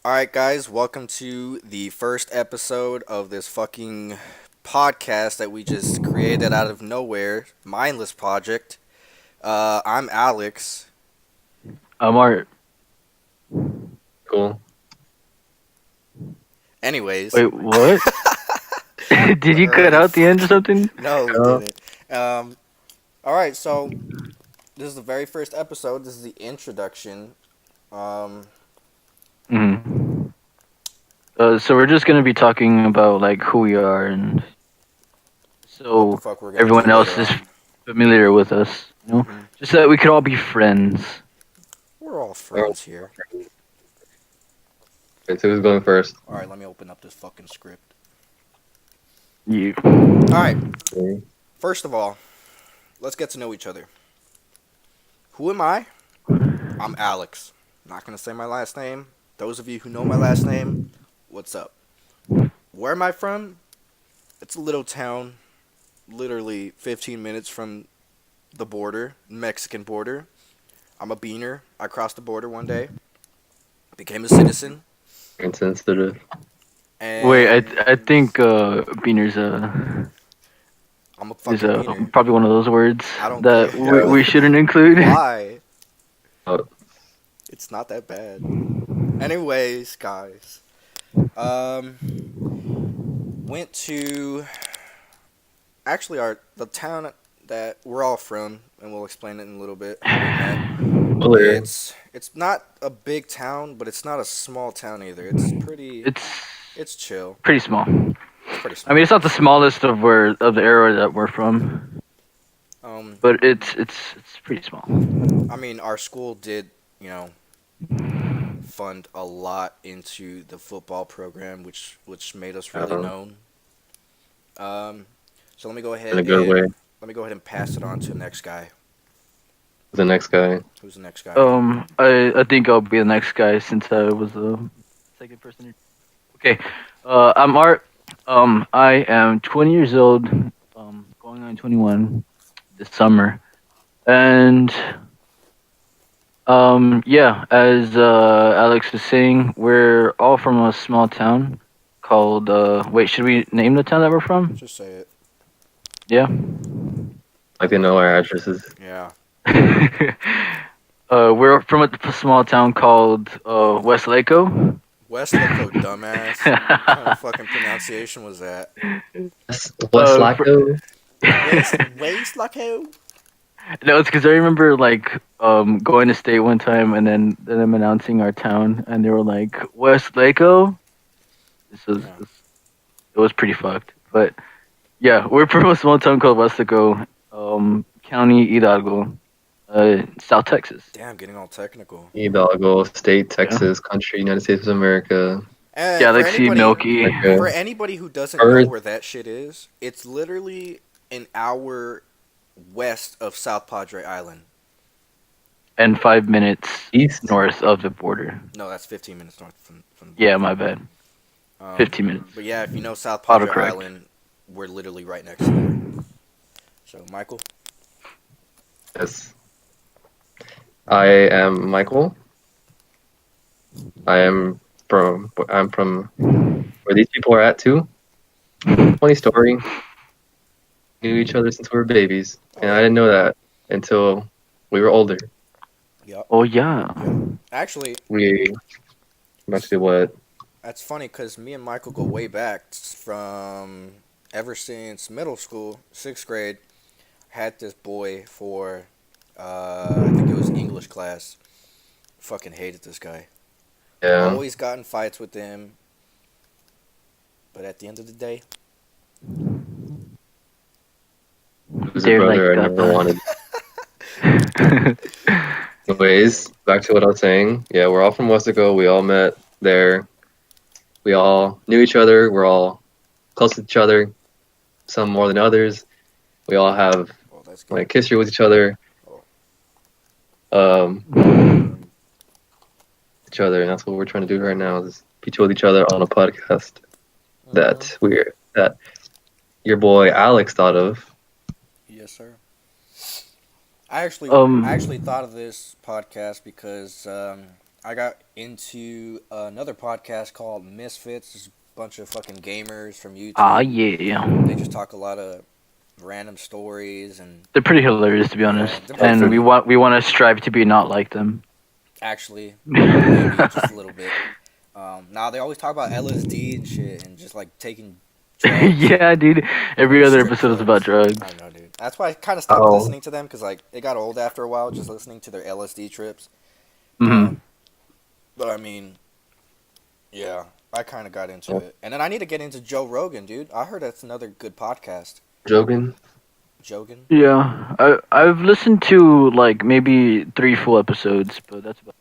Alright, guys, welcome to the first episode of this fucking podcast that we just created out of nowhere. Mindless project. I'm Alex. Art. Cool. Anyways. Wait, what? Did you cut out the end or something? No, we Uh, didn't. Alright, so this is the very first episode. This is the introduction. Um, hmm so we're just gonna be talking about like who we are, and what the so fuck we're gonna do everyone else later is on. familiar with us. Mhm. Just so that we could all be friends. We're all friends here. okay, so who's going first? Alright, let me open up this fucking script. You. Alright, Okay. first of all, let's get to know each other. Who am I? I'm Alex. Not gonna say my last name. Those of you who know my last name, what's up? Where am I from? It's a little town, literally 15 minutes from the border, Mexican border. I'm a beaner. I crossed the border one day, became a citizen, Insensitive. and Wait, I think Beaner's I'm a is fucking beaner. probably one of those words I don't that care. we shouldn't include. Why? Oh, It's not that bad. Anyways, guys, um, went to actually the town that we're all from, and we'll explain it in a little bit. How we met. clear. It's not a big town, but it's not a small town either. It's It's chill. pretty small. It's pretty I small. mean, it's not the smallest of the area that we're from, Um, but it's pretty small. I mean, our school did, you know, fund a lot into the football program, which made us really Uh-huh. known. So let me go ahead In a good way. and pass it on to the next guy. The next guy. Who's the next guy? I think I'll be the next guy since I was the second person. Okay, I'm Art. I am 20 years old. Going on 21 this summer, and yeah, as Alex was saying, we're all from a small town called. Wait, should we name the town that we're from? Just say it. Yeah. Like they know our addresses. Yeah. We're from a small town called West Laco. Westlaco, dumbass. What kind of fucking pronunciation was that? West Laco. Westlaco. No, it's because I remember like going to state one time and then them announcing our town and they were like West Laco. Yeah. It was pretty fucked, but yeah, we're from a small town called West Laco, County Hidalgo, South Texas. Damn, getting all technical. Hidalgo, state, Texas, country, United States of America. And Galaxy Milky, for anybody who doesn't know Earth. where that shit is, it's literally an hour west of South Padre Island. and 5 minutes East. north of the border. No, that's 15 minutes north from. Yeah, my bad. Um, 15 minutes. But yeah, if you know South Padre Autocorrect. Island, we're literally right next to there. So, Michael. Yes. I am Michael. I'm from where these people are at too. Funny story. Knew each other since we were babies, and I didn't know that until we were older. Yep. Oh yeah. Actually, We actually what? that's funny because me and Michael go way back from ever since middle school, 6th grade. Had this boy for, I think it was English class. Fucking hated this guy. Yeah. Always got in fights with him. But at the end of the day, Who's a They're brother I like, never wanted. Anyways, back to what I was saying. Yeah, we're all from Westaco. We all met there. We all knew each other. We're all close to each other. Some more than others. We all have well, that's good. like history with each other. Each other, and that's what we're trying to do right now is be with each other on a podcast that your boy Alex thought of. Yes, sir. I actually Um, I actually thought of this podcast because I got into another podcast called Misfits. It's a bunch of fucking gamers from YouTube. Ah, yeah. They just talk a lot of random stories and They're pretty hilarious, to be honest. they're pretty And funny. we want to strive to be not like them. actually maybe just a little bit. Now they always talk about LSD and shit and just like taking drugs. Yeah, dude. Every other Strip episode is about drugs. I know, dude. That's why I kind of stopped Oh. listening to them because like it got old after a while just listening to their LSD trips. Hmm. But I mean, yeah, I kind of got into it, and then I need to get into Joe Rogan, dude. I heard that's another good podcast. Joking. Jogan. Yeah, I've listened to like maybe 3 full episodes, but that's about.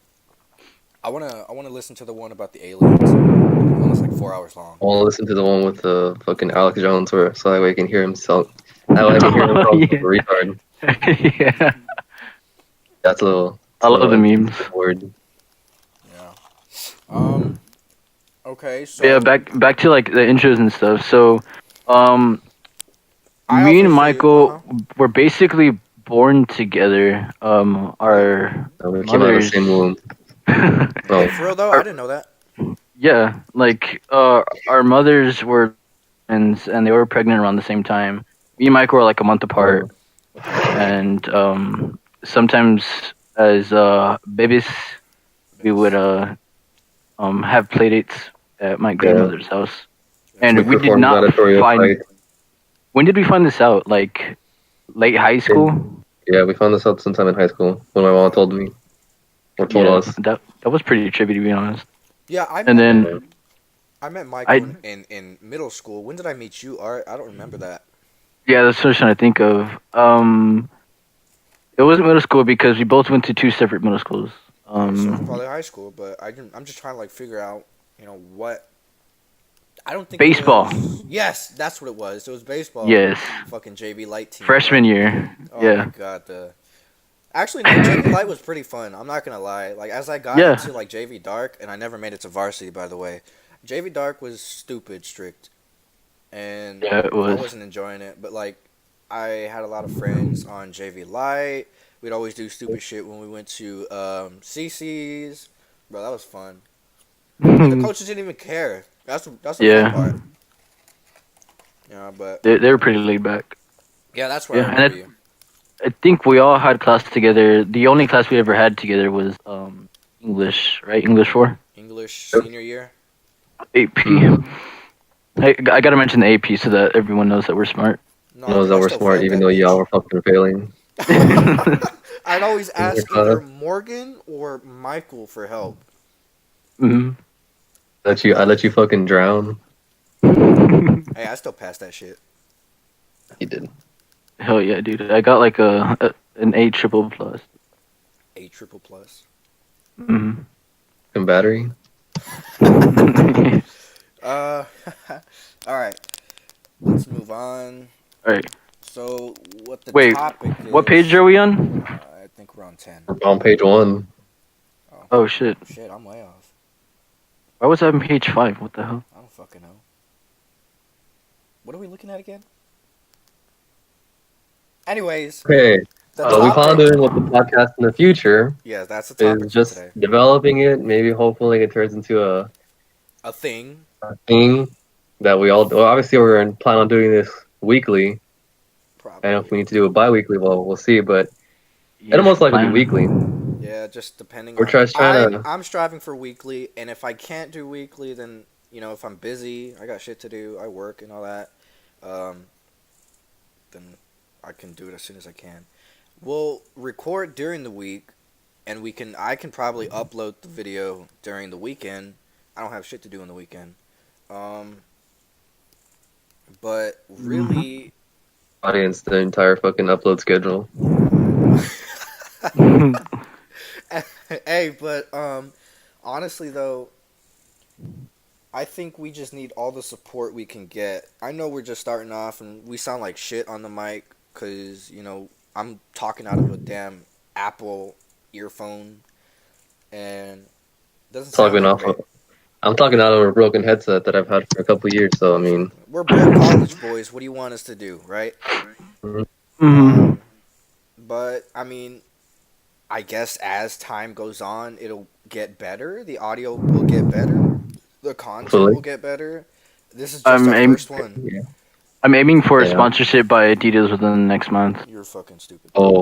I wanna listen to the one about the aliens. The one that's like 4 hours long. I want to listen to the one with the fucking Alex Jones, where so that way I can hear him sound. That way I can hear him Oh, sound yeah. retard. Yeah, That's a little. I love the memes. Word. Yeah. Okay. So Yeah, back to like the intros and stuff. So, I me and obviously- Michael were basically born together. Our We came out of the same womb. Hey, for real though, I didn't know that. yeah, like our mothers were twins, and they were pregnant around the same time. Me and Michael were like a month apart, and sometimes as babies, we would have playdates at my grandmother's house, and we did performed not gladiatorial find. fights. When did we find this out? Like late high school? Yeah, we found this out sometime in high school when my mom told me, or told Yeah, us. that was pretty trippy, to be honest. Yeah, And then I met Michael I- in middle school. When did I meet you, Art? I don't remember that. yeah, that's what I was trying to think of. It wasn't middle school because we both went to 2 separate middle schools. So it was probably high school, but I'm just trying to like figure out, what. I don't think Baseball. It was, yes, that's what it was. It was baseball. Yes, Fucking JV Light team. freshman year. Oh Yeah. my god, actually no, JV Light was pretty fun. I'm not gonna lie. Like as I got Yeah. into like JV Dark, and I never made it to varsity, by the way. JV Dark was stupid strict, and Yeah, it was. I wasn't enjoying it. But like, I had a lot of friends on JV Light. We'd always do stupid shit when we went to CC's. Bro, that was fun. The coaches didn't even care. That's the Yeah. fun part. Yeah, but They were pretty laid back. yeah, that's where Yeah, I and remember you. I think we all had class together. The only class we ever had together was English, right? English 4? English senior year. AP. I gotta mention the AP so that everyone knows that we're smart. No, Knows that I we're still smart, failed even that though bitch. y'all were fucking failing. I'd always ask class. either Morgan or Michael for help. Hmm. I let you fucking drown. Hey, I still passed that shit. You did. Hell yeah, dude! I got like an A triple plus. A triple plus. Hmm. And battery. All right. Let's move on. All right. So, what the Wait, topic is? what page are we on? I think we're on 10. On page 1. Oh shit! Shit, I'm way off. Why was I on page 5? What the hell? I don't fucking know. What are we looking at again? Anyways, Okay, the so we plan on topic- doing with the podcast in the future Yeah, that's the topic is for just today. developing it. Maybe hopefully it turns into a A thing. thing that we all. Well, obviously we're going to plan on doing this weekly, Probably. and if we need to do it bi-weekly, well, we'll see. But it'll most likely be weekly. Yeah, just depending. We're on, just trying to- I'm striving for weekly, and if I can't do weekly, then if I'm busy, I got shit to do, I work and all that, then I can do it as soon as I can. We'll record during the week, and I can probably upload the video during the weekend. I don't have shit to do on the weekend, but really. Audience, the entire fucking upload schedule. Hey, but honestly though, I think we just need all the support we can get. I know we're just starting off and we sound like shit on the mic because I'm talking out of a damn Apple earphone and it doesn't sound Talking that off. great. I'm talking out of a broken headset that I've had for a couple years. So I mean, We're both college boys. What do you want us to do, right? Hmm. But I mean, I guess as time goes on, it'll get better. The audio will get better. The content Hopefully. will get better. This is just I'm our aim- first one. Yeah. I'm aiming for a Yeah. sponsorship by Adidas within the next month. You're fucking stupid. Oh,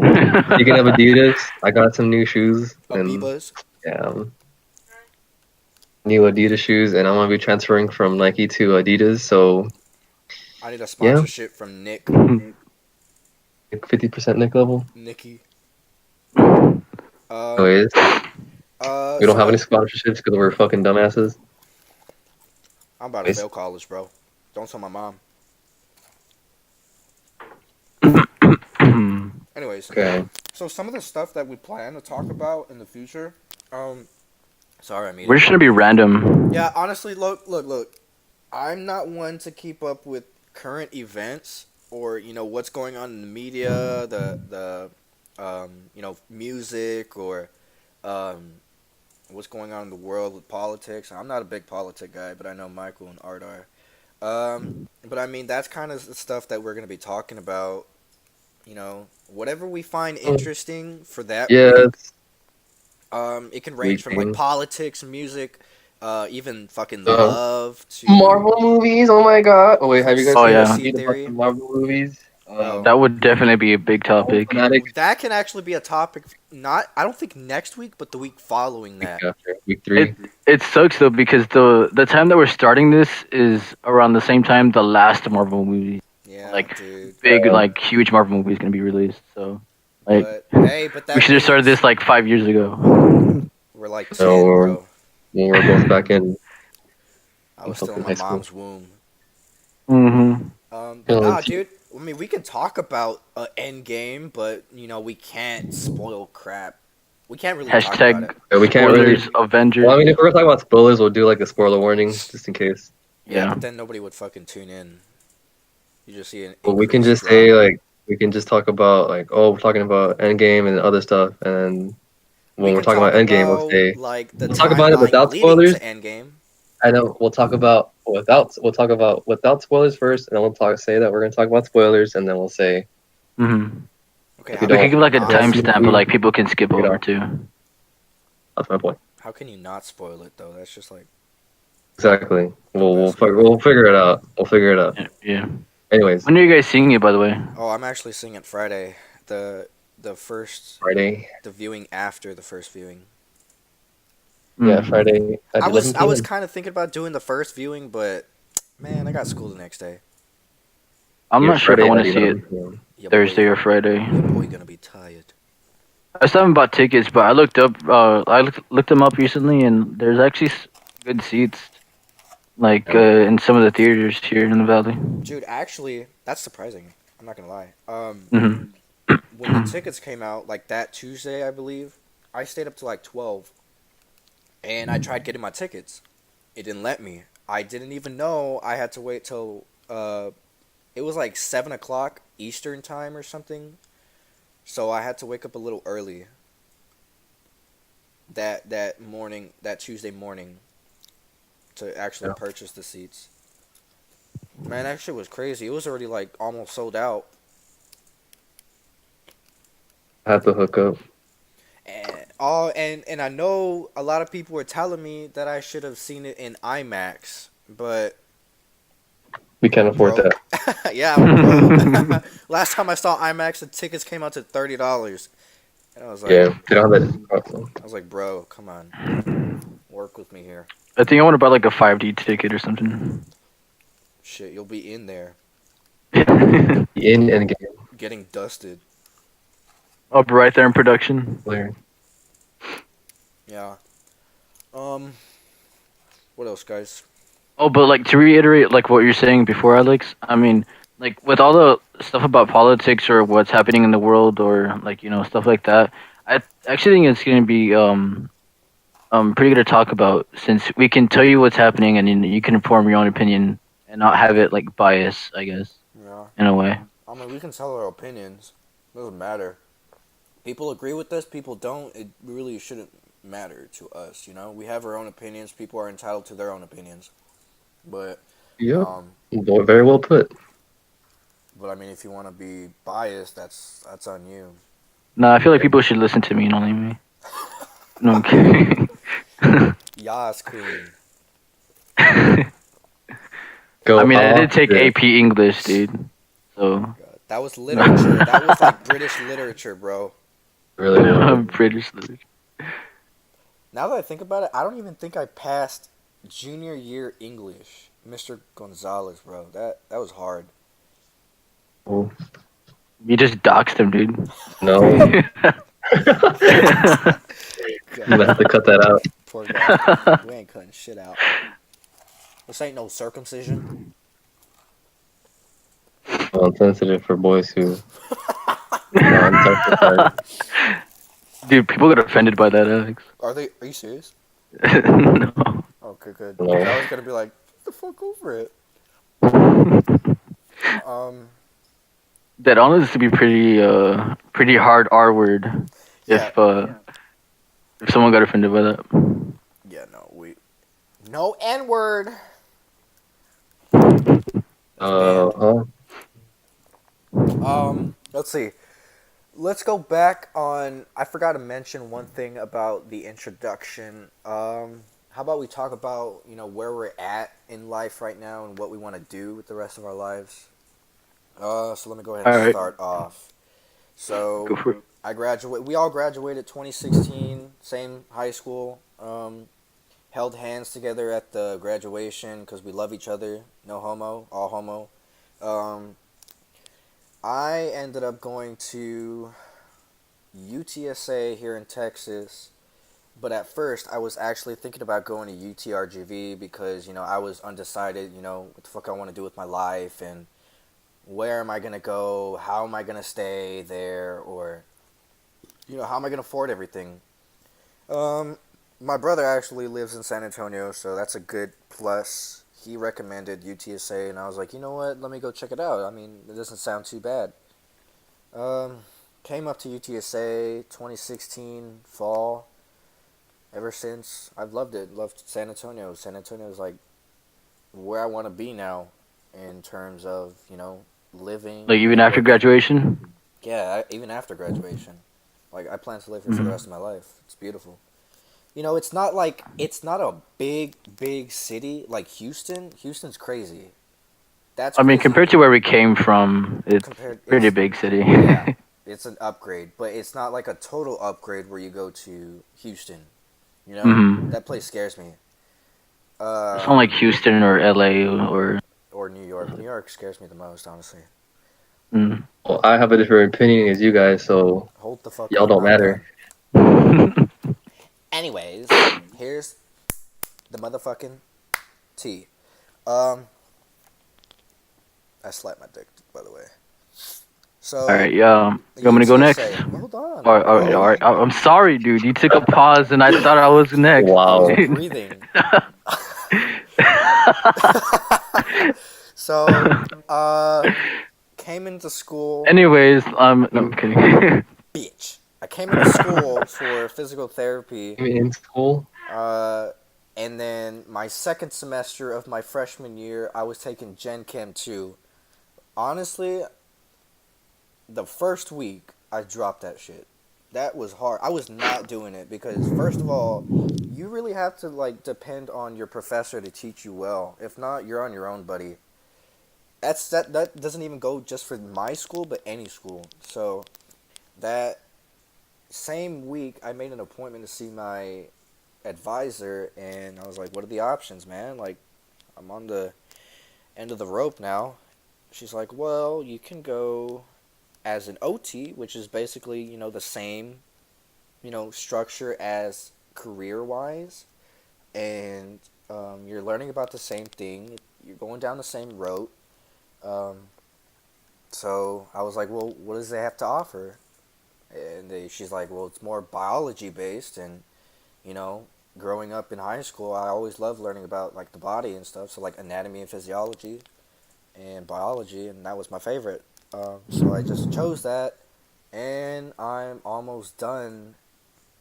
speaking of Adidas, I got some new shoes and Abibas. yeah, new Adidas shoes, and I'm gonna be transferring from Nike to Adidas. So I need a sponsorship from Nick. 50% Nick level. Nikki. Anyways, we don't have any sponsorships because we're fucking dumbasses. I'm about to fail college, bro. Don't tell my mom. Anyways, Okay. so some of the stuff that we plan to talk about in the future, sorry, I mean, We're just gonna be random. yeah, honestly, look. I'm not one to keep up with current events or what's going on in the media, the music or what's going on in the world with politics. I'm not a big politic guy, but I know Michael and Art are. But I mean, that's kind of the stuff that we're gonna be talking about. Whatever we find interesting for that Yeah. week. It can range from like Weekend. politics, music, even fucking love to Marvel movies. Oh my god. Oh wait, have you guys Oh, seen yeah. conspiracy the theory. Marvel movies? Oh. That would definitely be a big topic. Fanatics. That can actually be a topic. I don't think next week, but the week following that. After week 3. It sucks though because the time that we're starting this is around the same time the last Marvel movie, Yeah, like, dude. big like huge Marvel movie is gonna be released. So like But that we should have started means this like 5 years ago. We're like 10, No, bro. When we're both back in. I was still in fucking my high school. mom's womb. Mm-hmm. But Oh, nah, gee. dude. I mean, we can talk about Endgame, but we can't spoil crap. We can't really talk about Hashtag it. Yeah, we can't really. spoilers, Avengers. Well, I mean, if we're gonna talk about spoilers, we'll do like a spoiler warning just in case. Yeah, Yeah. but then nobody would fucking tune in. You just see an. But we can increased just say drop. like we can just talk about like we're talking about Endgame and other stuff, and when We we're can talking about Endgame, we'll about, say like the we'll talk about it timeline without leading spoilers. to Endgame. I know we'll talk about without spoilers first, and then say that we're gonna talk about spoilers, and then we'll say Mm-hmm. Okay, If how you We can could give like a not- time- timestamp, but like people can skip You know. over too. that's my point. How can you not spoil it though? That's just like Exactly. We'll best we'll figure it out. We'll figure it out. Yeah. Anyways, When are you guys seeing it, by the way? oh, I'm actually seeing it Friday. The first Friday. the viewing after the first viewing. Yeah, Mm. Friday. At I was 11 p.m. kind of thinking about doing the first viewing, but man, I got school the next day. I'm Yeah, not sure if I Friday want at to see 11 it p.m. Your Thursday boy, or Friday. your boy gonna be tired. I still haven't bought tickets, but I looked up. Looked them up recently, and there's actually good seats, like in some of the theaters here in the valley. Dude, actually, that's surprising. I'm not gonna lie. Hmm. When the tickets came out, like that Tuesday, I believe, I stayed up to like 12, and I tried getting my tickets. It didn't let me. I didn't even know I had to wait till it was like 7 o'clock Eastern time or something. So I had to wake up a little early. That morning, that Tuesday morning, to actually purchase the seats. Man, that shit was crazy. It was already like almost sold out. I have to hook up. And I know a lot of people were telling me that I should have seen it in IMAX, but We can't afford Bro. that. yeah, bro. Last time I saw IMAX, the tickets came out to $30, and I was like, Yeah, they don't have that. I was like, bro, come on, work with me here. I think I want to buy like a 5D ticket or something. Shit, you'll be in there In Endgame. getting dusted. I'll be right there in production. Player. Yeah. What else, guys? Oh, but like to reiterate, like what you're saying before, Alex. I mean, like with all the stuff about politics or what's happening in the world, or like stuff like that. I actually think it's gonna be pretty good to talk about, since we can tell you what's happening and then you can form your own opinion and not have it like bias, I guess, Yeah. in a way. I mean, we can tell our opinions. Doesn't matter. People agree with us. People don't. It really shouldn't matter to us. We have our own opinions. People are entitled to their own opinions. But Yep. um, Very well put. but I mean, if you want to be biased, that's on you. No, I feel like people should listen to me and only me. No, I'm kidding. Yas queen. Go I mean, I off, did take yeah. AP English, dude. So God, that was literature. That was like British literature, bro. Really was. British literature. Now that I think about it, I don't even think I passed junior year English, Mr. Gonzalez, bro. That was hard. Oh, You just doxed him, dude. no. I'm gonna have to cut that out. Poor guy. We ain't cutting shit out. This ain't no circumcision. Well, it's sensitive for boys who non-circumcised. Dude, people get offended by that, Alex. Are you serious? No. Okay, good. No. I was gonna be like, get the fuck over it. That honestly to be pretty hard R word Yeah. if someone got offended by that. Yeah, no N word. Huh? Let's see. Let's go back on. I forgot to mention one thing about the introduction. How about we talk about where we're at in life right now and what we want to do with the rest of our lives. So let me go ahead and All right. start off. So Go for it. We all graduated 2016, same high school. Held hands together at the graduation because we love each other. No homo, all homo. I ended up going to UTSA here in Texas, but at first I was actually thinking about going to UTRGV because I was undecided. What the fuck I want to do with my life and where am I gonna go? How am I gonna stay there? Or how am I gonna afford everything? My brother actually lives in San Antonio, so that's a good plus. He recommended UTSA, and I was like, you know what? Let me go check it out. I mean, it doesn't sound too bad. Came up to UTSA 2016 fall. Ever since, I've loved it. Loved San Antonio. San Antonio is like where I want to be now, in terms of living. Like even after graduation? Yeah, even after graduation. Like I plan to live here for the rest of my life. It's beautiful. It's not a big city like Houston. Houston's crazy. That's I mean, crazy. compared to where we came from, it's pretty it's- big city. Yeah, it's an upgrade, but it's not like a total upgrade where you go to Houston. Mhm. That place scares me. It's not like Houston or LA or Or New York. New York scares me the most, honestly. mm. Well, I have a different opinion as you guys, so Hold the fuck y'all up, don't I'm matter. done. Anyways, here's the motherfucking tea. I slapped my dick, by the way. So. All right, yeah. You want me to go next? UTSA. Hold on. All right. I'm sorry, dude. You took a pause, and I thought I was next. I Wow. was breathing. So, came into school. Anyways, no, I'm kidding. Bitch. I came into school for physical therapy. In school? And then my second semester of my freshman year, I was taking Gen Chem 2. Honestly, the first week, I dropped that shit. That was hard. I was not doing it because, first of all, you really have to, depend on your professor to teach you well. If not, you're on your own, buddy. That doesn't even go just for my school, but any school. So, that same week, I made an appointment to see my advisor, and I was like, what are the options, man? Like, I'm on the end of the rope now. She's like, well, you can go as an OT, which is basically, the same, structure as career-wise, and you're learning about the same thing. You're going down the same route. So I was like, well, what does it have to offer? And she's like, well, it's more biology-based, and, growing up in high school, I always loved learning about, the body and stuff, so, anatomy and physiology and biology, and that was my favorite. So I just chose that, and I'm almost done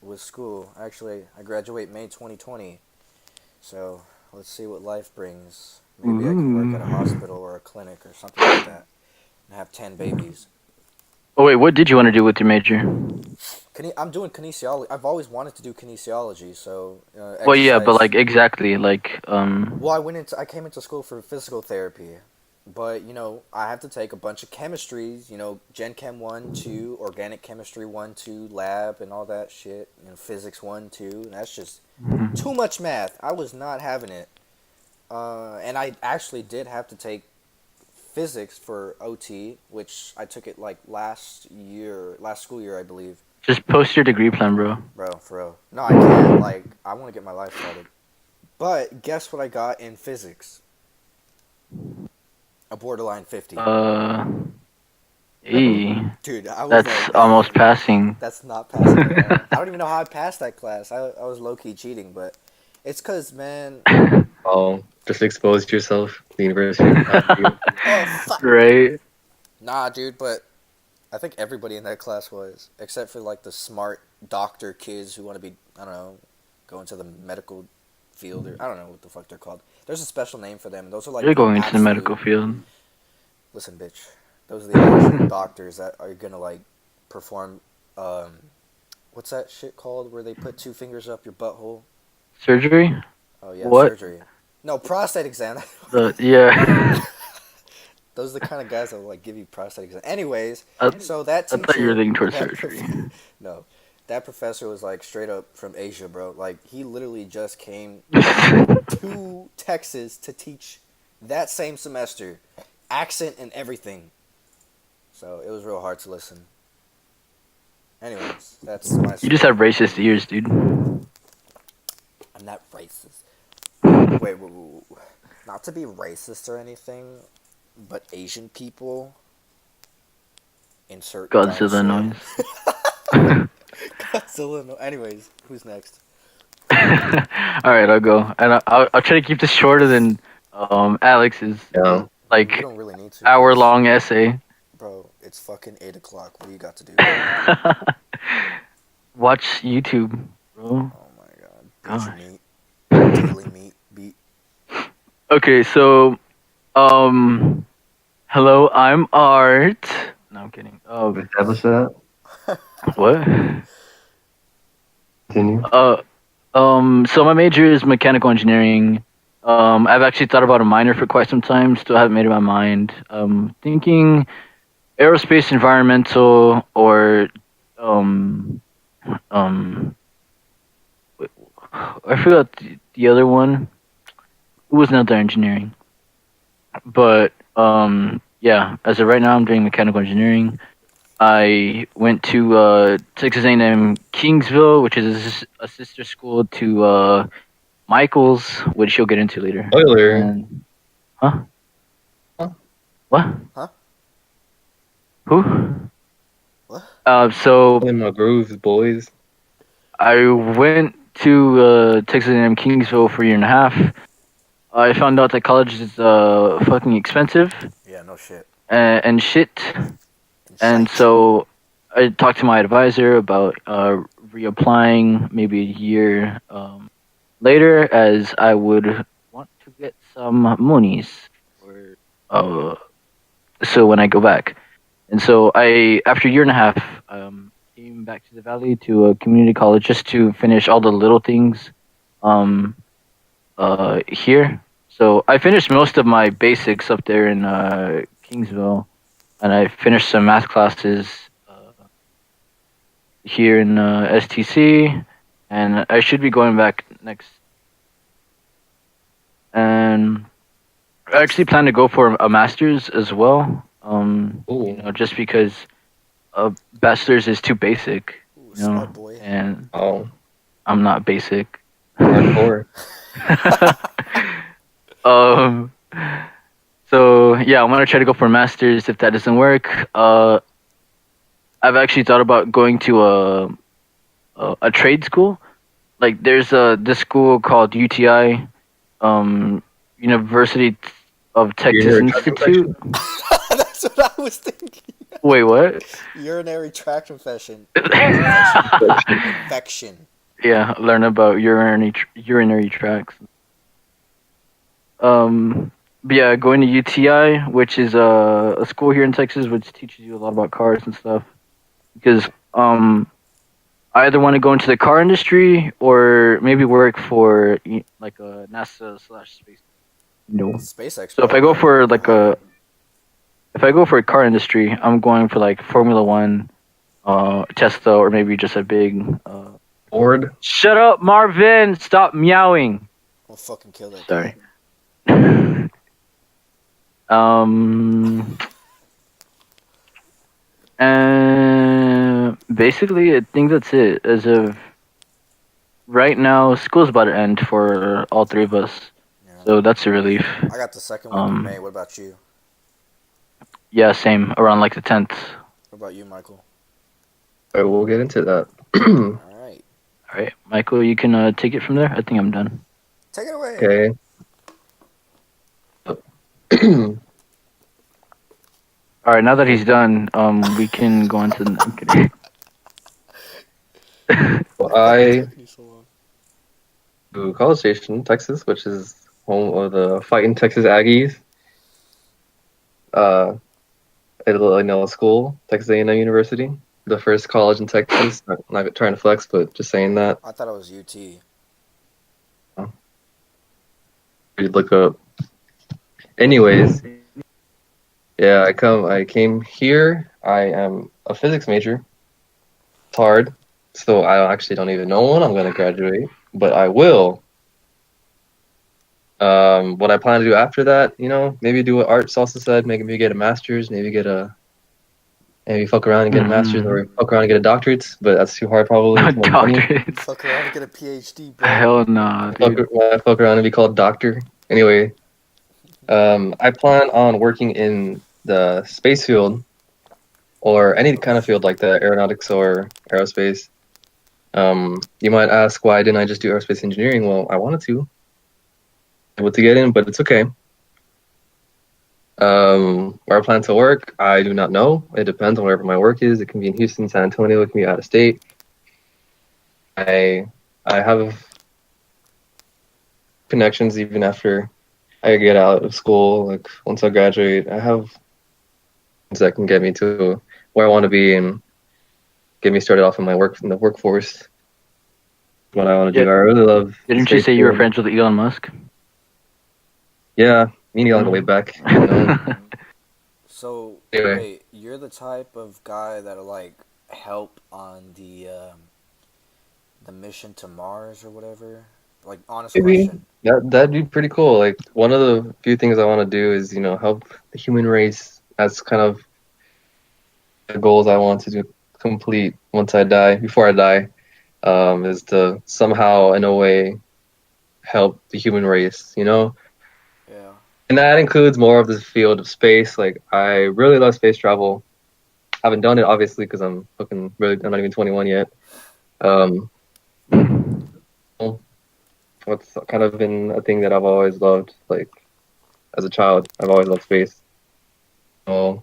with school. Actually, I graduate May 2020, so let's see what life brings. Maybe I can work at a hospital or a clinic or something like that, and have 10 babies. Oh wait, what did you want to do with your major? I'm doing kinesiology. I've always wanted to do kinesiology, so Well, yeah, but exercise. like exactly, like Well, I came into school for physical therapy, but I have to take a bunch of chemistries. Gen Chem 1, 2, organic chemistry 1, 2, lab, and all that shit. Physics 1, 2. And that's just too much math. I was not having it. And I actually did have to take physics for OT, which I took it like last school year, I believe. just post your degree plan, bro. Bro, for real. No, I can't. Like, I want to get my life started. But guess what I got in physics? A borderline 50. E. Dude, I was That's like, almost passing. that's not passing. Man. I don't even know how I passed that class. I was low key cheating, but it's because, man. Oh, just expose yourself. The university. Oh, fuck. Right. Nah, dude, but I think everybody in that class was, except for like the smart doctor kids who want to be, I don't know, go into the medical field, or I don't know what the fuck they're called. There's a special name for them. And those are like You're going into the absolute- medical field. Listen, bitch. Those are the actual doctors that are gonna like perform. What's that shit called? Where they put 2 fingers up your butthole? Surgery? Oh yeah, What? surgery. No, prostate exam. Yeah. Those are the kind of guys that will like give you prostate exam. Anyways, I, so that I teacher. thought you were thinking towards that surgery. No, that professor was like straight up from Asia, bro. Like he literally just came to Texas to teach that same semester, accent and everything. So it was real hard to listen. Anyways, that's my. You just have racist ears, dude. I'm not racist. Wait. Not to be racist or anything, but Asian people insert Godzilla dinosaur. Godzilla noise. Anyways, who's next? All right, I'll go, and I'll try to keep this shorter than Alex's Yeah. You don't really need to. hour-long essay. Bro, it's fucking 8 o'clock. What do you got to do? Watch YouTube, bro. Oh my god. Gosh. Butcher meat. Daily meat. Beat. Okay, so hello, I'm Art. No, I'm kidding. Establish that. What? Continue. So my major is mechanical engineering. I've actually thought about a minor for quite some time. Still haven't made up my mind. Thinking aerospace, environmental, or wait, I forgot the other one. It was another engineering. But yeah. As of right now, I'm doing mechanical engineering. I went to Texas A&M Kingsville, which is a sister school to Michaels, which you'll get into later. Spoiler. And, huh? Huh? What? Huh? Who? What? So In my grooves, boys. I went to Texas A&M Kingsville for a year and a half. I found out that college is fucking expensive Yeah, no shit. and shit. And so I talked to my advisor about reapplying maybe a year later, as I would want to get some monies so when I go back. And so I, after a year and a half, came back to the Valley to a community college just to finish all the little things here. So I finished most of my basics up there in Kingsville, and I finished some math classes here in STC, and I should be going back next. And I actually plan to go for a master's as well. Just because a bachelor's is too basic, Ooh, smart boy. and Oh, I'm not basic. hardcore. So yeah, I'm gonna try to go for a master's. If that doesn't work, I've actually thought about going to a trade school. Like there's this school called UTI, University of Texas Urinary tract Institute. That's what I was thinking. Wait, what? Urinary tract infection. Infection. Yeah, learn about urinary tracts. But yeah, going to UTI, which is a school here in Texas, which teaches you a lot about cars and stuff. Because I either want to go into the car industry or maybe work for like a NASA slash space. No. SpaceX. So if I go for if I go for a car industry, I'm going for like Formula One, Tesla, or maybe just a big. Ford. Shut up, Marvin! Stop meowing. I'll fucking kill that. Sorry. Guy. And basically, I think that's it. As of right now, school's about to end for all three of us, Yeah. so that's a relief. I got the second week of May. What about you? Yeah, same. Around like the 10th. What about you, Michael? All right, we'll get into that. All right. All right, Michael, you can take it from there. I think I'm done. Take it away. Okay. All right, now that he's done, we can go on to the. I'm kidding. Well, I to College Station, Texas, which is home of the Fighting Texas Aggies. At a school, Texas A&M University, the first college in Texas. Not trying to flex, but just saying that. I thought it was UT. You'd look up. Anyways, yeah, I came here. I am a physics major. It's hard, so I actually don't even know when I'm gonna graduate, but I will. What I plan to do after that, maybe do what Art Salsa said, maybe get a master's, maybe fuck around and get a master's, or fuck around and get a doctorate, but that's too hard probably. Doctorate. Fuck around and get a PhD, bro. Hell no, dude. Fuck around and be called doctor. Anyway, I plan on working in the space field, or any kind of field like that, aeronautics or aerospace. You might ask, why didn't I just do aerospace engineering? Well, I wanted to. Able to get in, but it's okay. Where I plan to work, I do not know. It depends on wherever my work is. It can be in Houston, San Antonio, it can be out of state. I have connections even after I get out of school. Like once I graduate, I have things that can get me to where I want to be and get me started off in the workforce. What I want to do. I really love. Didn't you say you were friends with Elon Musk? Yeah, me and Elon way back. So, Anyway. wait, you're the type of guy that'll like help on the mission to Mars or whatever? Like, honest Maybe. question. That'd be pretty cool. Like one of the few things I want to do is, help the human race. That's kind of the goals I want to complete before I die, is to somehow, in a way, help the human race, Yeah. And that includes more of the field of space. Like, I really love space travel. I haven't done it, obviously, because I'm not even 21 yet. It's kind of been a thing that I've always loved. Like, as a child, I've always loved space. I'll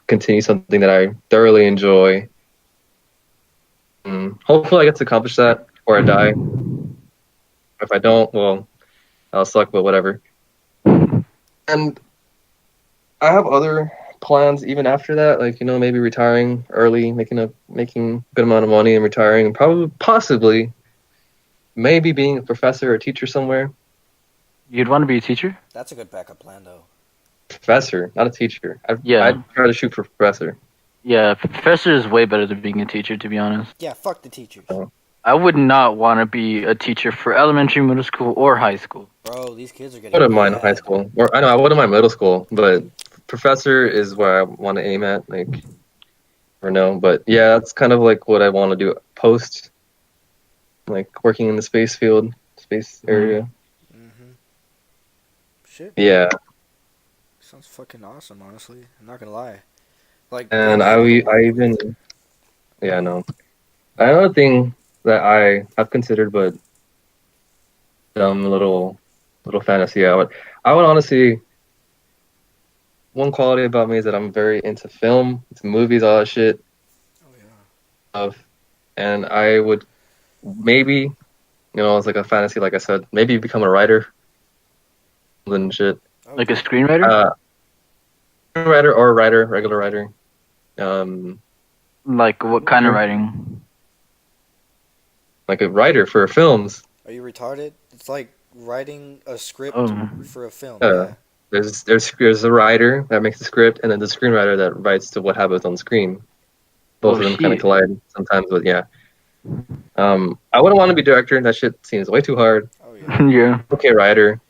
continue something that I thoroughly enjoy. Hopefully I get to accomplish that before I die. If I don't, well, I'll suck, but whatever. And I have other plans even after that, like, maybe retiring early, making a good amount of money and retiring, and possibly maybe being a professor or teacher somewhere. You'd want to be a teacher? That's a good backup plan, though. Professor, not a teacher. I'd try to shoot for professor. Yeah, professor is way better than being a teacher, to be honest. Yeah, fuck the teachers. I would not want to be a teacher for elementary, middle school, or high school. Bro, these kids are getting I wouldn't mind high school. I know I wouldn't mind middle school, but professor is where I want to aim at. Like, or no, but yeah, that's kind of like what I want to do post, like working in the space area. Mm-hmm. Shit. Yeah. Sounds fucking awesome, honestly. I'm not gonna lie. Like, And no. Another thing that I have considered, but dumb little fantasy. I would honestly. One quality about me is that I'm very into film, into movies, all that shit. Oh yeah. And I would maybe, it's like a fantasy, like I said, maybe become a writer. And shit. Like a screenwriter? Screenwriter or a writer, regular writer. Like what kind of writing? like a writer for films. Are you retarded? It's like writing a script Oh, for a film. Uh, Yeah. there's a writer that makes the script, and then the screenwriter that writes to what happens on screen. Both oh of them kind of shit. collide sometimes, but yeah. I wouldn't want to be director. That shit seems way too hard. Oh yeah. Yeah. Okay, writer.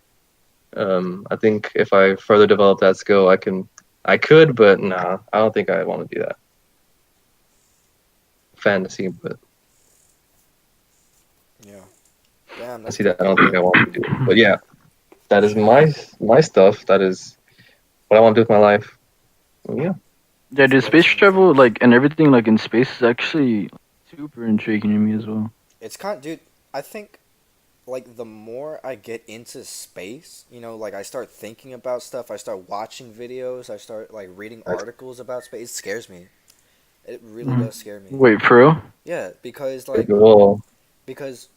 I think if I further develop that skill, I could, but nah, I don't think I want to do that. Fantasy, but Yeah. Damn, I that's see that. I pretty don't think I cool. want to do it. But yeah, that is my stuff. That is what I want to do with my life. Yeah. Yeah, dude, space travel like and everything like in space is actually super intriguing to me as well. It's kind, dude. I think like the more I get into space, you know, like I start thinking about stuff, I start watching videos, I start like reading articles about space. It scares me. It really Mhm. does scare me. Wait, for real? Yeah, because like Well, because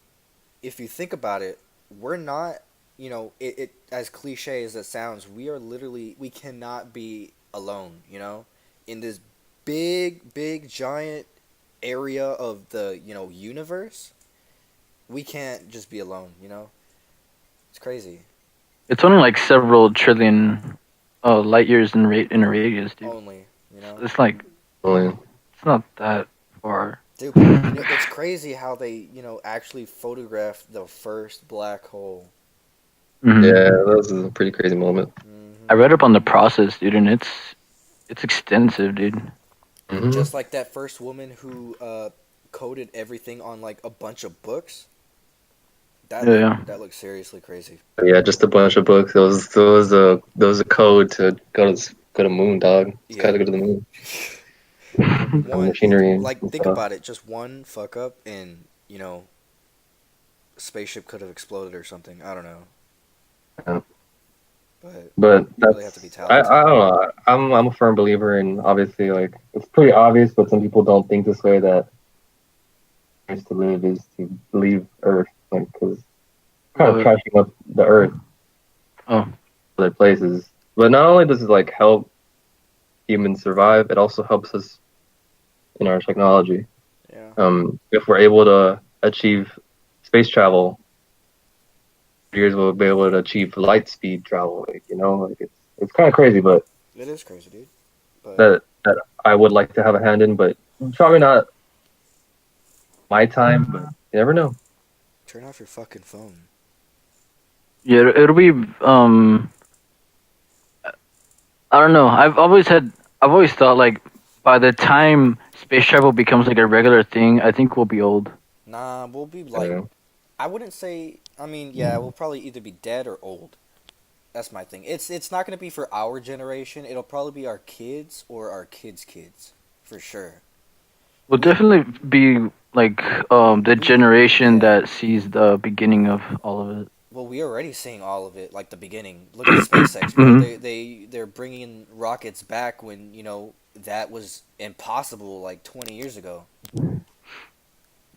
if you think about it, we're not, you know, it as cliche as it sounds, we cannot be alone, you know, in this big giant area of the, you know, universe. We can't just be alone, you know. It's crazy. It's only like several trillion light years in a radius, dude. Only, you know. It's like only- it's not that far. Dude, but you know, it's crazy how they, you know, actually photographed the first black hole. Mhm. yeah, that was a pretty crazy moment. I read up on the process, dude, and it's extensive, dude. Hmm. Just like that first woman who coded everything on like a bunch of books. Yeah. That looks seriously crazy. Yeah, just a bunch of books. There was a code to go to moon, dog. It's got Yeah. to go to the moon. One, Machinery and like think stuff. about it, just one fuck up and, you know, a spaceship could have exploded or something. I don't know. Yeah. But But you really have to be I talented. don't know. I'm a firm believer in, obviously, like it's pretty obvious, but some people don't think this way, that place to live is to leave Earth, like because kind of What? trashing up the Earth, Oh. other places. But not only does it like help humans survive, it also helps us in our technology. Yeah. If we're able to achieve space travel, years we'll be able to achieve light speed travel. Like, you know, like it's kind of crazy, but It is crazy, dude. But that I would like to have a hand in, but probably not my time. But you never know. turn off your fucking phone. Yeah, it'll be I don't know. I've always thought like by the time space travel becomes like a regular thing, I think we'll be old. Nah, we'll be like, Yeah. I wouldn't say. I mean, yeah, we'll probably either be dead or old. That's my thing. It's not gonna be for our generation. It'll probably be our kids or our kids' kids, for sure. We'll definitely be like the generation Yeah. that sees the beginning of all of it. Well, we're already seeing all of it, like the beginning. Look at SpaceX, bro. Mhm. They're bringing rockets back when, you know, that was impossible like 20 years ago.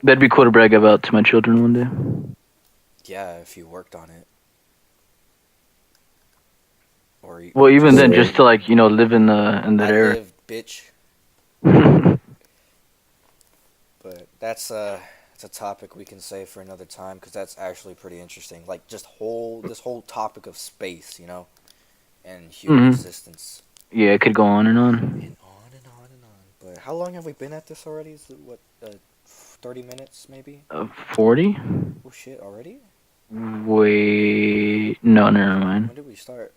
That'd be cool to brag about to my children one day. Yeah, if you worked on it. Or Well, even then, Yeah. just to like live in that I era. lived, bitch. But it's a topic we can save for another time because that's actually pretty interesting. Like just this whole topic of space, you know, and human Mhm. existence, Yeah, it could go on and on. and on and on and on. But how long have we been at this already? Is it what 30 minutes maybe? 40? Oh shit, already? Wait, no, never mind. When did we start?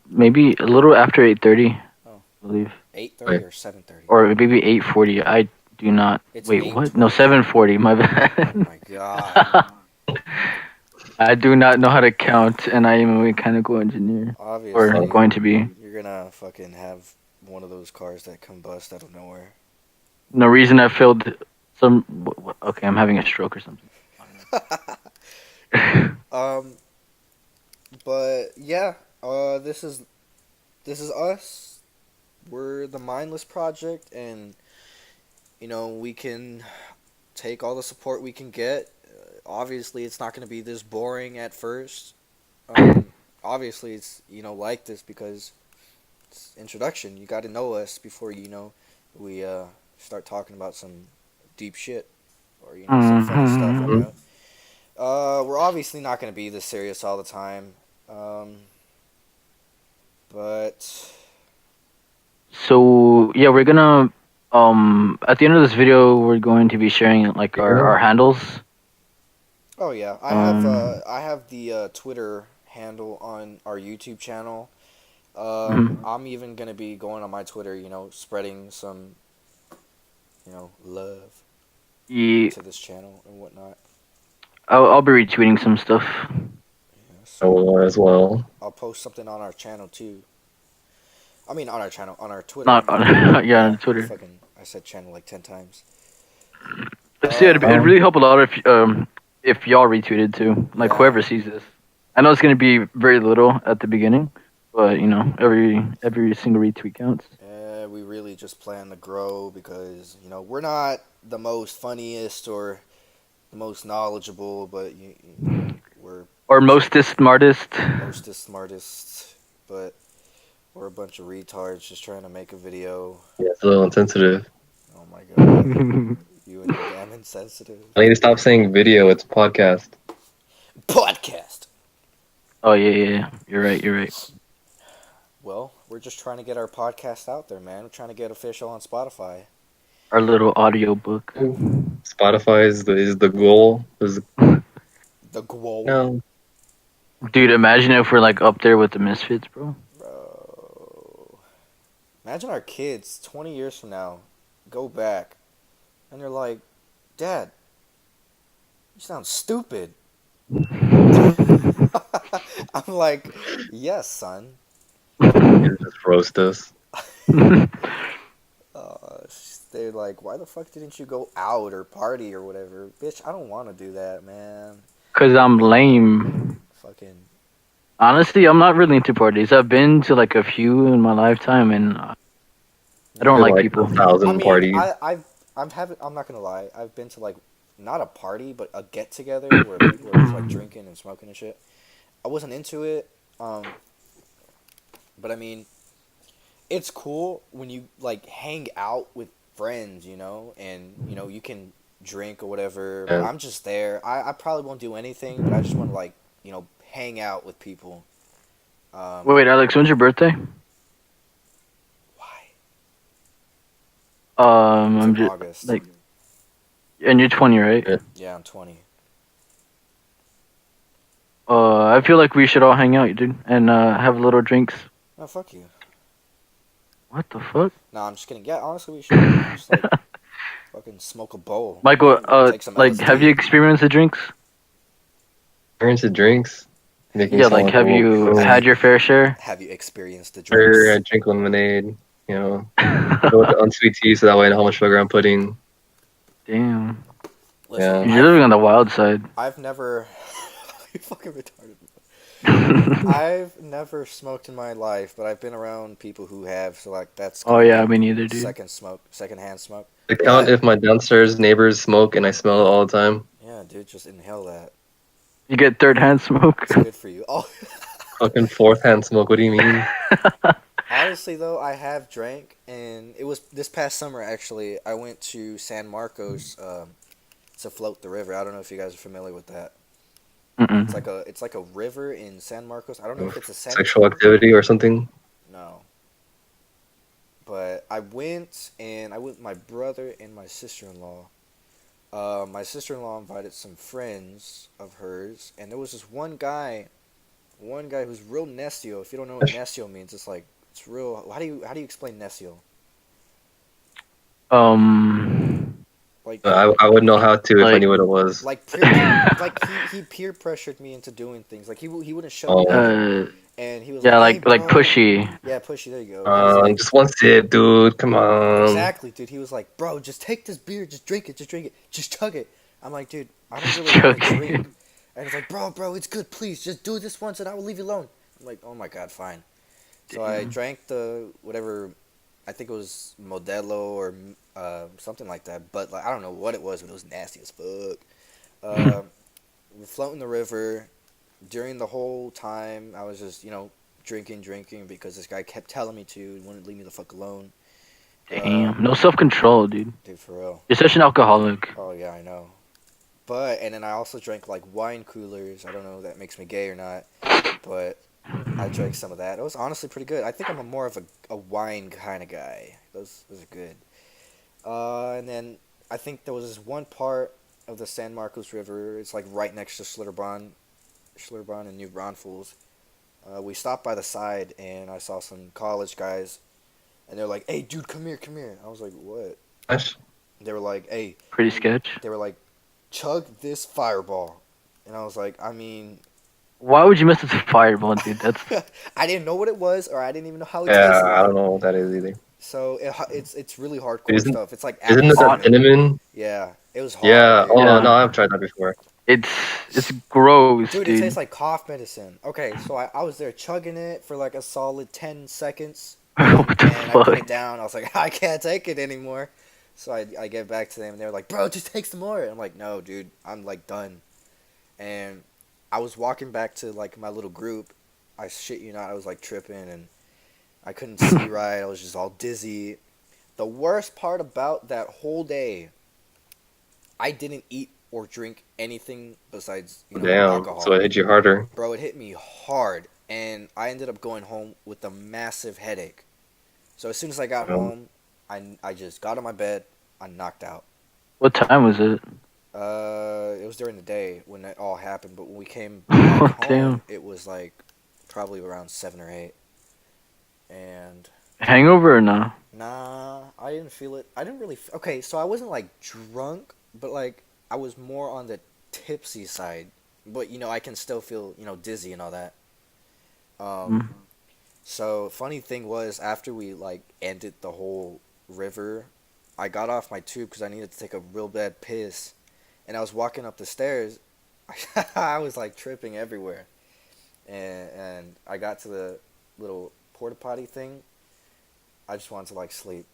Maybe a little after 8:30. Oh. I believe, 8:30 or 7:30? or maybe 8:40. I do not. It's Wait, what? No, 8:20. 7:40. My Oh bad. my god. I do not know how to count, and I am a mechanical engineer, or Obviously, going to be. you're gonna fucking have one of those cars that combust out of nowhere. No reason I failed some. Okay, I'm having a stroke or something. But yeah, this is us. We're the Mindless Project, and you know we can take all the support we can get. Obviously, it's not going to be this boring at first. Obviously, it's like this because it's introduction. You got to know us before we start talking about some deep shit. or some funny stuff. Mhm. We're obviously not gonna be this serious all the time, but So yeah, we're gonna at the end of this video, we're going to be sharing like our handles. oh yeah, Um, I have the Twitter handle on our YouTube channel. mhm. I'm even gonna be going on my Twitter, spreading some, love Yeah, to this channel and whatnot. I'll be retweeting some stuff. Yeah, I so will as well. I'll post something on our channel too. I mean, on our channel, on our Twitter. Not on yeah, Yeah, on Twitter. I said channel like 10 times. See, it'd Um, really help a lot if y'all retweeted too, like yeah, whoever sees this. I know it's gonna be very little at the beginning, but every single retweet counts. we really just plan to grow because we're not the most funniest or the most knowledgeable, but we're Or mostest, smartest. mostest, smartest, but we're a bunch of retards just trying to make a video. Yeah, it's a little insensitive. Oh my god, you and your damn insensitive I need to stop saying video. It's podcast. podcast. Oh yeah. You're right. You're right. Well, we're just trying to get our podcast out there, man. We're trying to get official on Spotify. Our little audio book. Spotify is the goal. The Guo. No, Dude, imagine if we're like up there with the Misfits, bro. Bro. Imagine our kids 20 years from now go back and they're like, Dad, you sound stupid. I'm like, yes, son. just roast us. Uh, they're like, why the fuck didn't you go out or party or whatever? Bitch, I don't want to do that, man. Cause I'm lame. Fucking. Honestly, I'm not really into parties. I've been to like a few in my lifetime, and I don't Been like like people. 1,000 I mean, parties. I'm not gonna lie. I've been to like not a party, but a get together where people are just like drinking and smoking and shit. I wasn't into it. But I mean, it's cool when you like hang out with friends, and you can drink or whatever. But Yeah. I'm just there. I probably won't do anything, but I just want to like hang out with people. Wait, Alex, when's your birthday? Why? It's I'm in just August. like, and you're 20, right? Yeah. Yeah, I'm 20. I feel like we should all hang out, dude, and have little drinks. Oh, fuck you. What the fuck? No, I'm just kidding. Yeah, honestly, we should just like fucking smoke a bowl. Michael, Take some like, have you LSD. experienced the drinks? Experience of drinks. Making Yeah, sound like, have old. you had your fair share? Have you experienced the Sure, I drinks? drink lemonade. Go with the unsweet tea, so that way I know how much sugar I'm putting. Damn, Listen, Yeah. you're living on the wild side. I've never. You fucking retarded. I've never smoked in my life, but I've been around people who have. So like that's. Oh yeah, me neither, dude. Secondhand smoke. To count if my downstairs neighbors smoke and I smell it all the time. Yeah, dude, just inhale that. You get third-hand smoke. It's good for you. Oh. Fucking fourth hand smoke. What do you mean? Honestly, though, I have drank, and it was this past summer. Actually, I went to San Marcos to float the river. I don't know if you guys are familiar with that. Mm-mm. It's like a river in San Marcos. I don't know if it's a Sexual activity or something? No. But I went with my brother and my sister-in-law. My sister-in-law invited some friends of hers, and there was this one guy who's real necio. If you don't know what necio means, it's real. How do you explain necio? Like I would know how to if I Like- knew what it was. like he peer pressured me into doing things. Like he wouldn't shut me up, and he was Yeah, like, like "Hey, bro." pushy. Yeah, pushy. There you go. He was like, Just one sip, dude. Come on. exactly, dude. He was like, "Bro, just take this beer, just drink it, just chug it." I'm like, "Dude, I don't really want to Chug it. drink." And he's like, "Bro, it's good. Please, just do this once, and I will leave you alone." I'm like, "Oh my god, fine." So I drank the whatever, I think it was Modelo or something like that. But like, I don't know what it was, but it was nasty as fuck. We're floating the river. During the whole time, I was just drinking because this guy kept telling me to, and wouldn't leave me the fuck alone. Damn, no self control, dude. Dude, for real. You're such an alcoholic. Oh yeah, I know. But and then I also drank like wine coolers. I don't know if that makes me gay or not, but I drank some of that. It was honestly pretty good. I think I'm more of a wine kind of guy. Those are good. And then I think there was this one part of the San Marcos River. It's like right next to Schlitterbahn and New Braunfels. We stopped by the side and I saw some college guys, and they're like, "Hey, dude, come here, come here." I was like, "What?" Gosh. They were like, "Hey," Pretty sketch. they were like, "Chug this Fireball," and I was like, I mean, Why would you mess with a fireball, dude? That's I didn't know what it was, or I didn't even know how it Yeah, tasted. I don't know what that is either. So it's really hardcore Isn't- stuff. It's like Isn't it that apple cinnamon? Yeah, it was hard. Yeah. dude. Oh Yeah. no, I've tried that before. it's gross, Dude, dude. it tastes like cough medicine. Okay, so I was there chugging it for like a solid 10 seconds, What the and I put it fuck? down. I was like, I can't take it anymore. So I get back to them, and they're like, "Bro, just take some more." And I'm like, "No, dude, I'm like done." And I was walking back to like my little group. I shit you not, I was like tripping, and I couldn't see right. I was just all dizzy. The worst part about that whole day, I didn't eat or drink anything besides Damn. alcohol. So it hit you harder. Bro, it hit me hard, and I ended up going home with a massive headache. So as soon as I got Oh. home, I just got on my bed, I knocked out. What time was it? It was during the day when it all happened, but when we came back Oh, home, damn. it was like probably around 7 or 8. And Hangover or no? nah, I didn't feel it. I didn't really. Okay, so I wasn't like drunk, but like I was more on the tipsy side. But I can still feel dizzy and all that. Mm. So funny thing was, after we like ended the whole river, I got off my tube because I needed to take a real bad piss, and I was walking up the stairs. I was like tripping everywhere, and I got to the little porta potty thing. I just wanted to like sleep,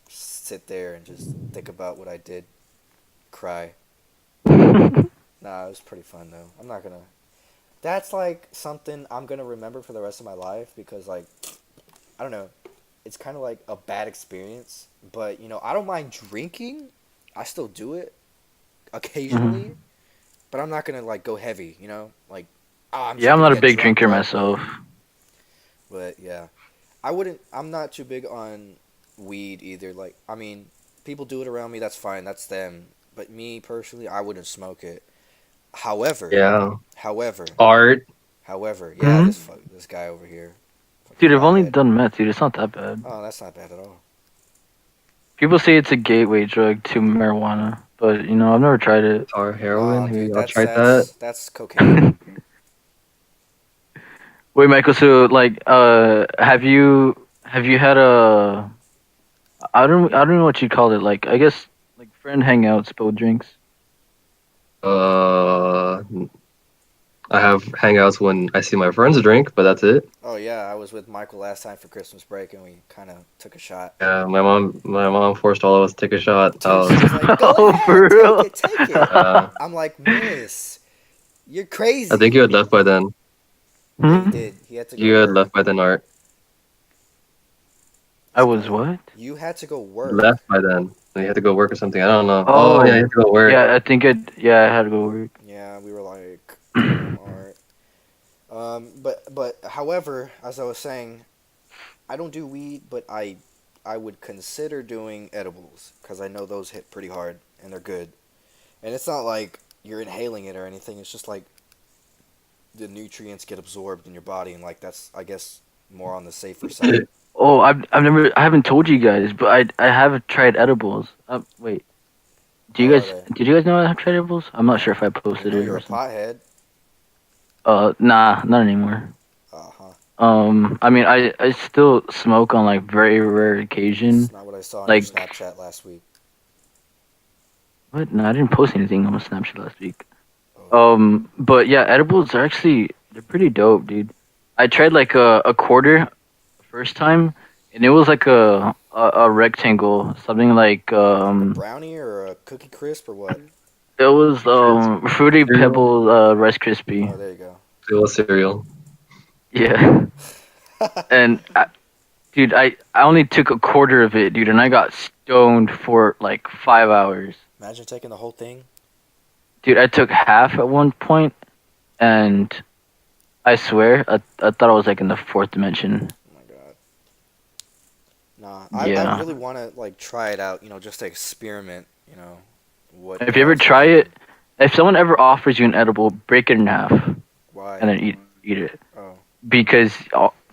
sit there and just think about what I did, cry. Nah, it was pretty fun though. I'm not gonna. That's like something I'm gonna remember for the rest of my life because like, I don't know, it's kind of like a bad experience. But I don't mind drinking. I still do it occasionally, but I'm not gonna like go heavy. Like, I'm just Yeah, I'm gonna not a get big drunk drinker right myself. now. But yeah, I wouldn't. I'm not too big on weed either. Like, I mean, people do it around me. That's fine. That's them. But me personally, I wouldn't smoke it. However, Yeah. however, Art. yeah, this guy over here. Fucking Dude, I've only pothead. done meth, dude. It's not that bad. Oh, that's not bad at all. People say it's a gateway drug to marijuana, but I've never tried it. Tar heroin. Nah, Maybe dude, I'll that's try that. that's cocaine. Wait, Michael. So, like, have you had a? I don't know what you call it. Like, I guess like friend hangouts, but with drinks. I have hangouts when I see my friends drink, but that's it. Oh yeah, I was with Michael last time for Christmas break, and we kind of took a shot. Yeah, my mom forced all of us to take a shot. She was like, "Go Oh, ahead, for real? take it." Uh, I'm like, "Miss, you're crazy." I think you had left by then. Yeah, he Hmm? did. He had to go You had work. left by then, Art. I was what? You had to go work. Left by then. So you had to go work or something. I don't know. Oh. Oh, yeah, you had to go work. Yeah, I think I had to go work. Yeah, we were like, damn, alright. But however, as I was saying, I don't do weed, but I would consider doing edibles because I know those hit pretty hard and they're good. And it's not like you're inhaling it or anything. It's just like the nutrients get absorbed in your body, and like that's, I guess, more on the safer side. Oh, I haven't told you guys, but I have tried edibles. Wait. Do you How are guys they? did you guys know I have tried edibles? I'm not sure if I I posted know it you're or a something. pothead. Nah, not anymore. Uh-huh. I mean, I still smoke on like very rare occasion. That's not what I saw on Like, your Snapchat last week. what? No, I didn't post anything on my Snapchat last week. Oh. But yeah, edibles are actually they're pretty dope, dude. I tried like a quarter the first time, and it was like a rectangle, something like Brownie or a Cookie Crisp or what? it was fruity Cereal. pebble Rice Krispie. Oh, there you go. It was cereal. Yeah, and Dude, I only took a quarter of it, dude, and I got stoned for like 5 hours. Imagine taking the whole thing. Dude, I took half at one point, and I swear, I thought I was like in the fourth dimension. Oh my god. Nah, I Yeah. really want to like try it out. You know, just to experiment. You know, what? If you ever try it, if someone ever offers you an edible, break it in half Why? and then eat it. Oh. Because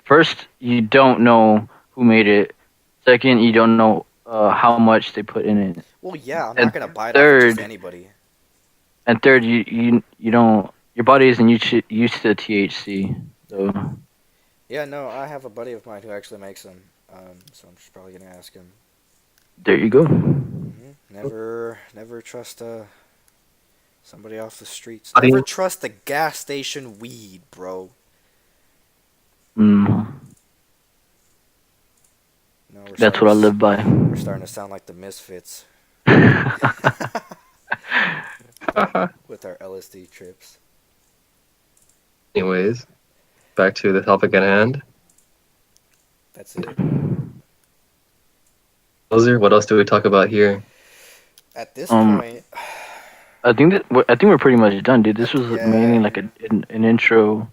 first, you don't know who made it. Second, you don't know how much they put in it. Well, yeah, I'm And not gonna buy it off of just third- anybody. And third, you don't. Your body isn't used to THC. So Yeah, no, I have a buddy of mine who actually makes them. So I'm just probably gonna ask him. there you go. Never trust somebody off the streets. How do Never you- trust the gas station weed, bro. Mm, No, that's what I live by. We're starting to sound like the Misfits with our LSD trips. Anyways, back to the topic at hand. That's it. Loser, what else do we talk about here? At this Um, point, I think we're pretty much done, dude. This was Yeah. mainly like an intro.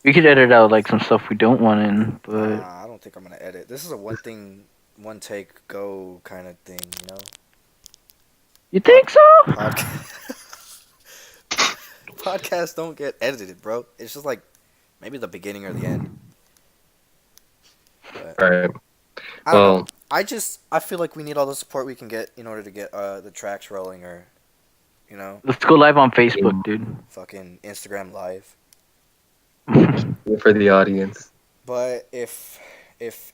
We could edit out like some stuff we don't want in, but I don't think I'm gonna edit. This is a one thing, one take, go kind of thing, you know. you think so? Podcasts don't get edited, bro. It's just like maybe the beginning or the end. But Alright. I don't know. Well, I feel like we need all the support we can get in order to get the tracks rolling, or you know, Let's go live on Facebook, dude. fucking Instagram live. for the audience. But if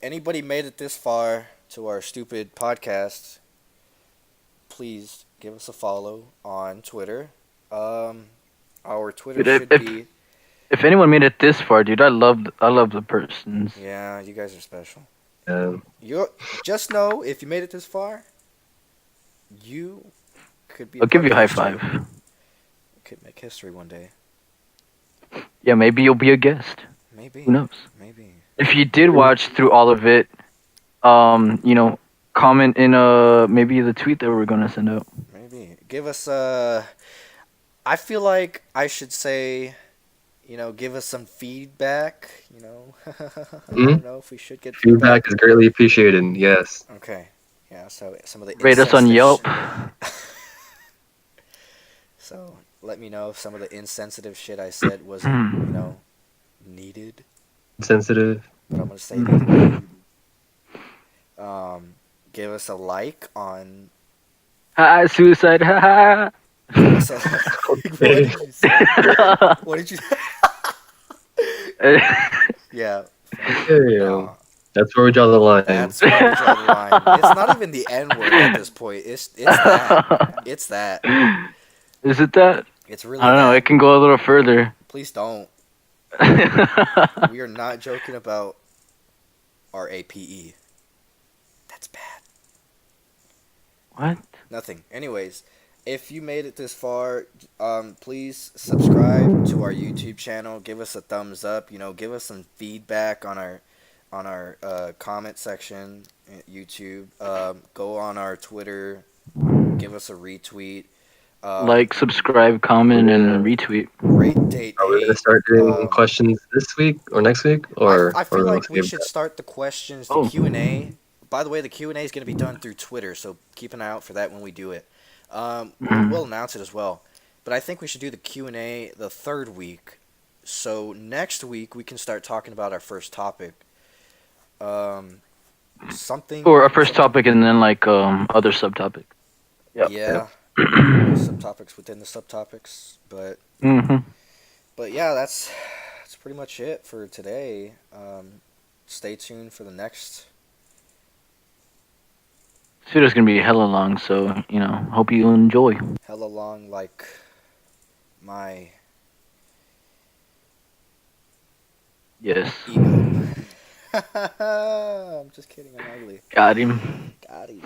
anybody made it this far to our stupid podcast, please give us a follow on Twitter. Our Twitter Dude, should if- be. If anyone made it this far, dude, I love the persons. Yeah, you guys are special. Um, You just know if you made it this far, you could be. I'll give you a high part of history. five. Could make history one day. Yeah, maybe you'll be a guest. Maybe. Who knows? Maybe. If you did watch through all of it, comment in maybe the tweet that we're gonna send out. Maybe. Give us I feel like I should say, give us some feedback, I don't know if we should get feedback is greatly appreciated. Yes. Okay. Yeah, so some of the Rate us on insensitive Yelp. So, let me know if some of the insensitive shit I said was, needed. Sensitive. But I'm going to say it anyway. Give us a like on Suicide. So, what did you say? What did you Yeah. Yeah. That's where we draw the line. That's where we draw the line. It's not even the N word at this point. It's that. It's that. Is it that? It's really I don't know. that. It can go a little further. Please don't. We are not joking about our APE. That's bad. What? Nothing. Anyways, if you made it this far, please subscribe to our YouTube channel. Give us a thumbs up. Give us some feedback on our comment section at YouTube. Go on our Twitter. Give us a retweet. Like, subscribe, comment, and retweet. Rate date. Are we gonna start doing questions this week or next week, or I feel or like we save should that? start the questions, the Oh. Q&A. By the way, the Q&A is going to be done through Twitter, so keep an eye out for that when we do it. We'll announce it as well. But I think we should do the Q&A the third week. So next week we can start talking about our first topic. Something. Or our first topic, and then like other subtopic. Yeah. Subtopics within the subtopics, but yeah, that's pretty much it for today. Stay tuned for the next. This video's gonna be hella long, so hope you enjoy. Hella long, like my Yes. ego. I'm just kidding. I'm ugly. Got him. Got it.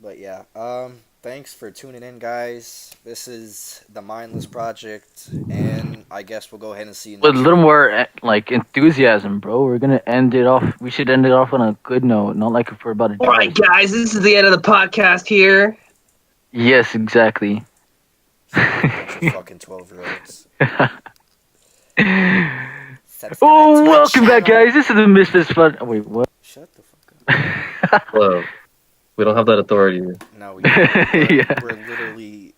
But yeah, thanks for tuning in, guys. This is the Mindless Project, and I guess we'll go ahead and see you With a next little more like enthusiasm, bro. We're gonna end it off. We should end it off on a good note, not like if we're about to die. All right, guys, this is the end of the podcast here. Yes, exactly. Bunch of fucking 12-year-olds. Oh, welcome back, guys. This is the Misfits Fun. Oh, wait, what? Shut the fuck up. Hello. We don't have that authority. No, Yeah. we're literally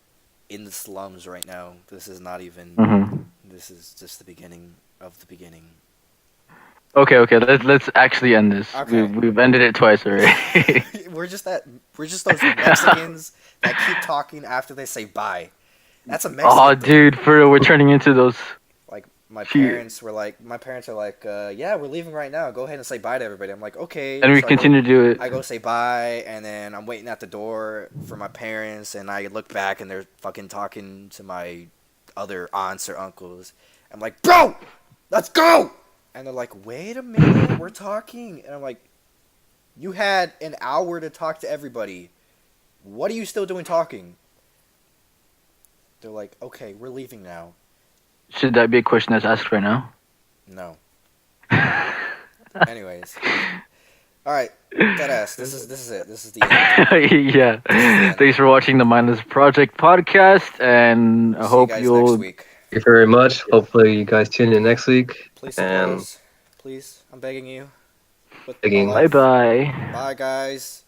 in the slums right now. This is not even. Mhm. This is just the beginning of the beginning. Okay. Let's actually end this. Okay. We've ended it twice already. We're just those Mexicans that keep talking after they say bye. That's a Mexican. Oh, thing. dude, for real, we're turning into those. Like my Shoot. parents are like, yeah, we're leaving right now. Go ahead and say bye to everybody. I'm like, okay. And we So continue to do it. I go say bye, and then I'm waiting at the door for my parents, and I look back, and they're fucking talking to my other aunts or uncles. I'm like, bro, let's go! And they're like, wait a minute, we're talking. And I'm like, you had an hour to talk to everybody. What are you still doing talking? They're like, okay, we're leaving now. Should that be a question that's asked right now? No. Anyways. Alright, deadass. This is it. This is the end. Yeah. Thanks for watching the Mindless Project podcast, and I See hope you guys you'll. next week. Thank you very much. Hopefully, you guys tune in next week. Please support And us. Please. I'm begging you. With Begging. my Bye life. bye. Bye, guys.